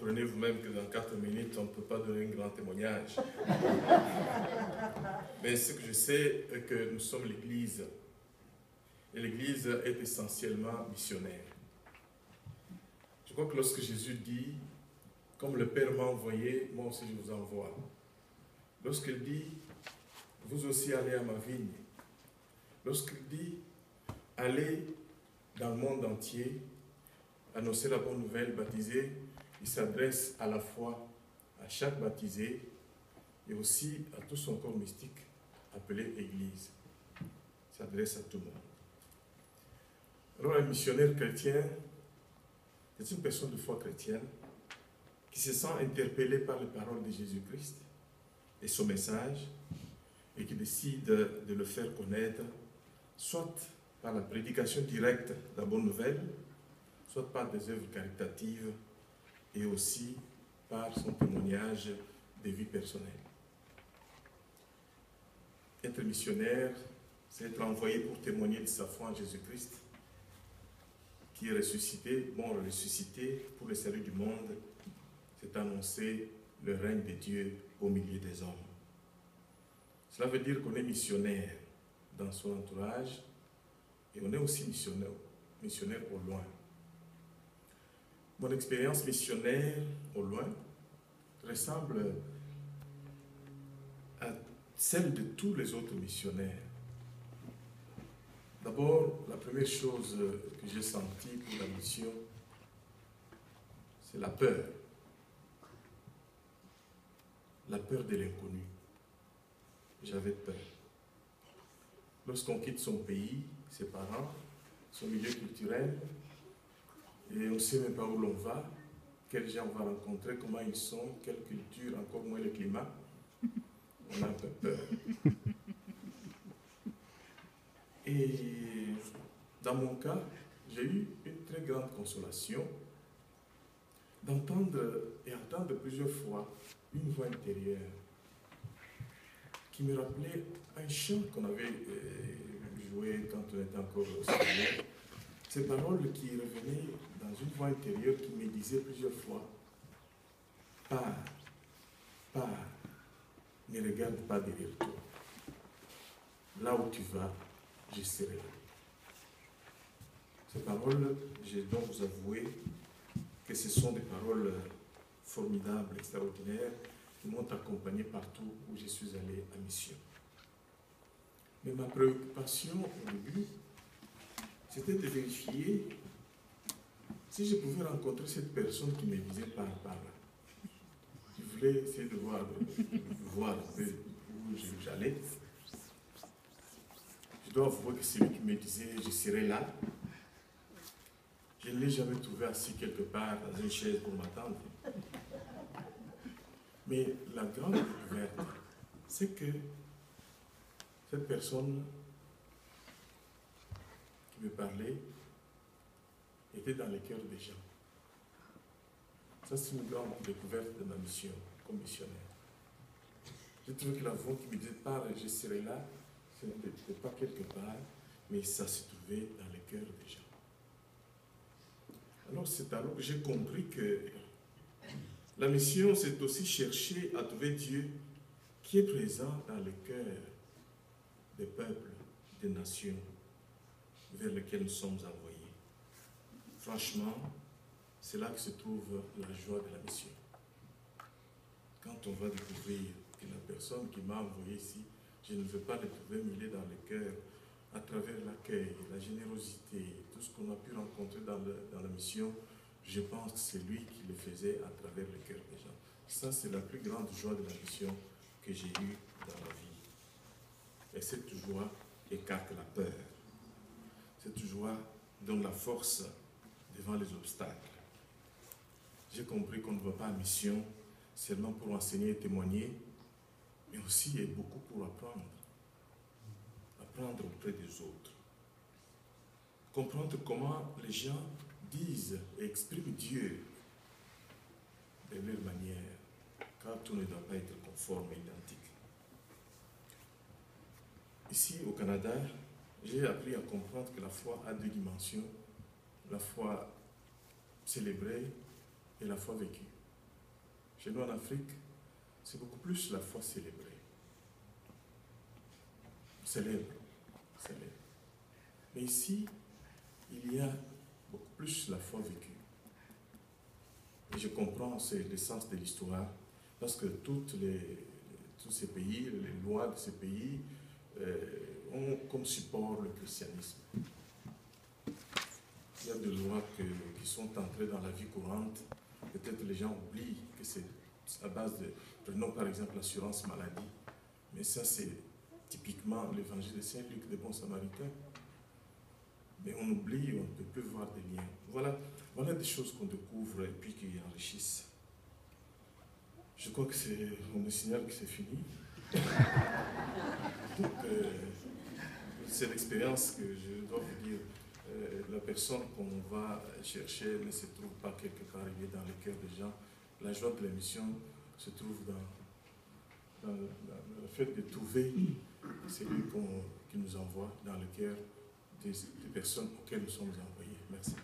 comprenez vous-même que dans 4 minutes, on ne peut pas donner un grand témoignage. Mais ce que je sais est que nous sommes l'Église. Et l'Église est essentiellement missionnaire. Je crois que lorsque Jésus dit, comme le Père m'a envoyé, moi aussi je vous envoie. Lorsqu'il dit, vous aussi allez à ma vigne. Lorsqu'il dit, allez dans le monde entier, annoncer la bonne nouvelle, baptiser, il s'adresse à la fois à chaque baptisé et aussi à tout son corps mystique appelé Église. Il s'adresse à tout le monde. Alors un missionnaire chrétien, c'est une personne de foi chrétienne qui se sent interpellée par les paroles de Jésus-Christ et son message et qui décide de le faire connaître, soit par la prédication directe de la bonne nouvelle, soit par des œuvres caritatives et aussi par son témoignage de vie personnelle. Être missionnaire, c'est être envoyé pour témoigner de sa foi en Jésus-Christ, qui est ressuscité, ressuscité pour le salut du monde, c'est annoncer le règne de Dieu au milieu des hommes. Cela veut dire qu'on est missionnaire dans son entourage et on est aussi missionnaire au loin. Mon expérience missionnaire au loin ressemble à celle de tous les autres missionnaires. D'abord, la première chose que j'ai sentie pour la mission, c'est la peur. La peur de l'inconnu. J'avais peur. Lorsqu'on quitte son pays, ses parents, son milieu culturel, et on ne sait même pas où l'on va, quels gens on va rencontrer, comment ils sont, quelle culture, encore moins le climat, on a un peu peur. Et dans mon cas, j'ai eu une très grande consolation d'entendre et entendre plusieurs fois une voix intérieure qui me rappelait un chant qu'on avait joué quand on était encore au Seigneur. Ces paroles qui revenaient dans une voix intérieure qui me disait plusieurs fois, pars, pars, ne regarde pas derrière toi. Là où tu vas, je serai là. Ces paroles, je dois vous avouer que ce sont des paroles formidables, extraordinaires, qui m'ont accompagné partout où je suis allé à mission. Mais ma préoccupation au début, c'était de vérifier si je pouvais rencontrer cette personne qui me disait par là. Je voulais essayer de voir un peu où j'allais. Je dois avouer que celui qui me disait « je serai là », je ne l'ai jamais trouvé assis quelque part dans une chaise pour m'attendre. Mais la grande découverte, c'est que cette personne qui me parlait était dans les cœurs des gens. Ça, c'est une grande découverte de ma mission comme missionnaire. J'ai trouvé que la voix qui me disait « pars, je serai là », ce n'était pas quelque part, mais ça se trouvait dans les cœurs des gens. Alors c'est alors que j'ai compris que la mission, c'est aussi chercher à trouver Dieu qui est présent dans le cœur des peuples, des nations vers lesquelles nous sommes envoyés. Franchement, c'est là que se trouve la joie de la mission. Quand on va découvrir que la personne qui m'a envoyé ici, je ne veux pas le trouver, mais il est dans le cœur, à travers l'accueil, la générosité, tout ce qu'on a pu rencontrer dans la mission, je pense que c'est lui qui le faisait à travers le cœur des gens. Ça, c'est la plus grande joie de la mission que j'ai eue dans la vie. Et cette joie écarte la peur. Cette joie donne la force devant les obstacles. J'ai compris qu'on ne va pas en mission seulement pour enseigner et témoigner, mais aussi et beaucoup pour apprendre. Apprendre auprès des autres. Comprendre comment les gens disent et expriment Dieu de leur manière, car tout ne doit pas être conforme et identique. Ici, au Canada, j'ai appris à comprendre que la foi a deux dimensions, la foi célébrée et la foi vécue. Chez nous en Afrique, c'est beaucoup plus la foi célébrée. Célèbre. Mais ici, il y a beaucoup plus la foi vécue. Et je comprends, c'est l'essence de l'histoire, parce que tous ces pays, les lois de ces pays, ont comme support le christianisme. Il y a des lois qui sont entrées dans la vie courante. Peut-être les gens oublient que c'est à base de, prenons par exemple l'assurance maladie, mais ça c'est typiquement l'évangile de Saint-Luc, des bons samaritains. Mais on oublie, on ne peut plus voir des liens. Voilà des choses qu'on découvre et puis qui enrichissent. Je crois que on me signale que c'est fini. Donc, c'est l'expérience que je dois vous dire. La personne qu'on va chercher ne se trouve pas quelque part, il est dans le cœur des gens. La joie de la mission se trouve dans le fait de trouver celui qui nous envoie dans le cœur des personnes auxquelles nous sommes envoyés. Merci.